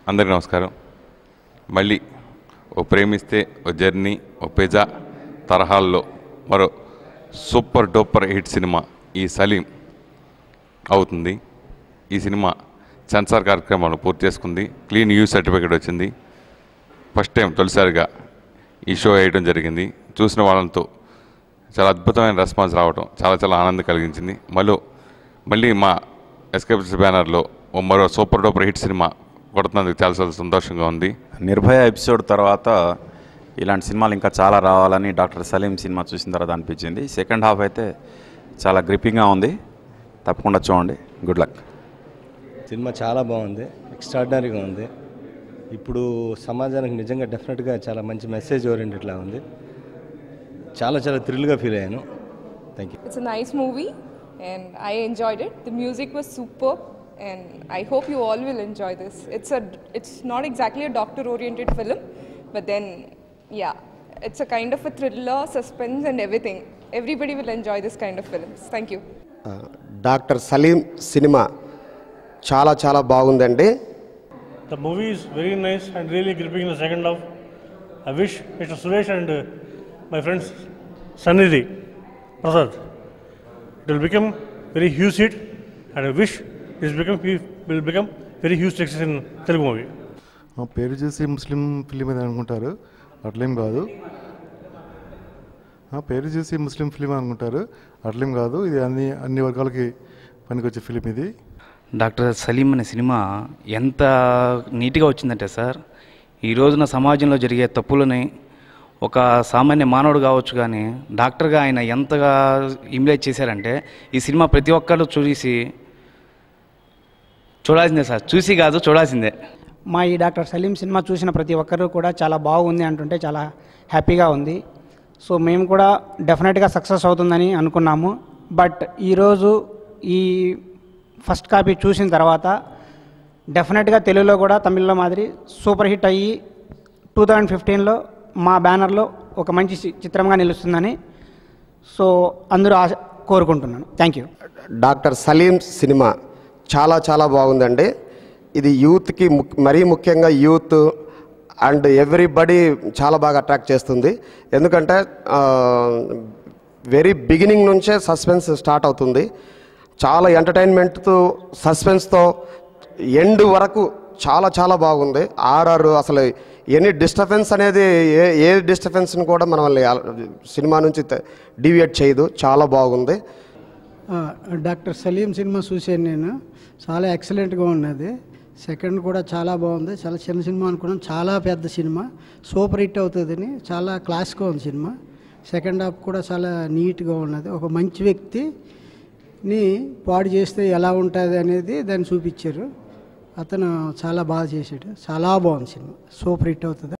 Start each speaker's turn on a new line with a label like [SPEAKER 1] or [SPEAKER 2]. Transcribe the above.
[SPEAKER 1] అందరికీ నమస్కారం. మళ్ళీ ఓ ప్రేమిస్తే ఓ జర్నీ ఓ పిజ్జా తరహాల్లో మరో సూపర్ డూపర్ హిట్ సినిమా ఈ సలీం అవుతుంది. ఈ సినిమా సెన్సార్ కార్యక్రమాలను పూర్తి చేసుకుంది. క్లీన్ యూ సర్టిఫికేట్ వచ్చింది. ఫస్ట్ టైం తొలిసారిగా ఈ షో వేయడం జరిగింది. చూసిన వాళ్ళతో చాలా అద్భుతమైన రెస్పాన్స్ రావడం చాలా ఆనందం కలిగించింది. మళ్ళీ మా ఎస్కేప్స్ బ్యానర్లో మరో సూపర్ డూపర్ హిట్ సినిమా కొడుతున్నందుకు చాలా సంతోషంగా ఉంది.
[SPEAKER 2] నిర్భయ ఎపిసోడ్ తర్వాత ఇలాంటి సినిమాలు ఇంకా చాలా రావాలని డాక్టర్ సలీం సినిమా చూసిన తర్వాత అనిపించింది. సెకండ్ హాఫ్ అయితే చాలా గ్రిప్పింగ్గా ఉంది. తప్పకుండా చూడండి. Good luck.
[SPEAKER 3] సినిమా చాలా బాగుంది, ఎక్స్ట్రాడినరీగా ఉంది. ఇప్పుడు సమాజానికి నిజంగా డెఫినెట్గా చాలా మంచి మెసేజ్ ఓరియంటెడ్లా ఉంది. చాలా థ్రిల్గా ఫీల్ అయ్యాను. Thank you.
[SPEAKER 4] It's a nice movie and I enjoyed it. The music was superb and I hope you all will enjoy this. It's not exactly a doctor oriented film, but then yeah, it's a kind of a thriller, suspense and everything. Everybody will enjoy this kind of films. Thank you.
[SPEAKER 5] Doctor Saleem cinema చాలా బాగుందండి.
[SPEAKER 6] The movie is very nice and really gripping in the second half. I wish Mr. Suresh and my friends Sannidhi Prasad, it will become very huge hit, and I wish will become very huge success in Telugu movie.
[SPEAKER 7] పేరు చూసి ముస్లిం film అని అనుకుంటారు, అట్లేం కాదు. పేరు చూసి ముస్లిం film అనుకుంటారు, అట్లేం కాదు. ఇది అన్ని వర్గాలకి పనికొచ్చే ఫిలిం ఇది.
[SPEAKER 8] డాక్టర్ సలీం అనే సినిమా ఎంత నీట్గా వచ్చిందంటే సార్, ఈ రోజున సమాజంలో జరిగే తప్పులని ఒక సామాన్య మానవుడు కావచ్చు కానీ డాక్టర్గా ఆయన ఎంతగా ఇమిలేట్ చేశారంటే ఈ సినిమా ప్రతి ఒక్కరు చూడాల్సిందే సార్. చూసి కాదు, చూడాల్సిందే.
[SPEAKER 9] మా ఈ డాక్టర్ సలీం సినిమా చూసిన ప్రతి ఒక్కరు కూడా చాలా బాగుంది అంటుంటే చాలా హ్యాపీగా ఉంది. సో మేము కూడా డెఫినెట్గా సక్సెస్ అవుతుందని అనుకున్నాము. బట్ ఈరోజు ఈ ఫస్ట్ కాపీ చూసిన తర్వాత డెఫినెట్గా తెలుగులో కూడా తమిళ్లో మాదిరి సూపర్ హిట్ అయ్యి 2015లో మా బ్యానర్లో ఒక మంచి చిత్రంగా నిలుస్తుందని సో అందరూ కోరుకుంటున్నాను. Thank you.
[SPEAKER 5] Doctor Saleem cinema చాలా బాగుందండి. ఇది యూత్కి మరీ ముఖ్యంగా యూత్ అండ్ ఎవ్రీబడి చాలా బాగా అట్రాక్ట్ చేస్తుంది. ఎందుకంటే వెరీ బిగినింగ్ నుంచే సస్పెన్స్ స్టార్ట్ అవుతుంది. చాలా ఎంటర్టైన్మెంట్తో సస్పెన్స్తో ఎండ్ వరకు చాలా బాగుంది. అసలు ఎనీ డిస్టర్బెన్స్ అనేది ఏ డిస్టర్బెన్స్ని కూడా మనల్ని సినిమా నుంచి డీవియేట్ చేయదు. చాలా బాగుంది.
[SPEAKER 10] డాక్టర్ సలీం సినిమా చూశాను నేను. చాలా ఎక్సలెంట్గా ఉన్నది. సెకండ్ కూడా చాలా బాగుంది. చాలా చిన్న సినిమా అనుకున్నాను, చాలా పెద్ద సినిమా, సూపర్ హిట్ అవుతుందని. చాలా క్లాస్గా ఉంది సినిమా. సెకండ్ హాఫ్ కూడా చాలా నీట్గా ఉన్నది. ఒక మంచి వ్యక్తిని పాడు చేస్తే ఎలా ఉంటుంది అనేది దాన్ని చూపించారు. అతను చాలా బాగా చేశాడు. చాలా బాగుంది సినిమా, సూపర్ హిట్ అవుతుంది.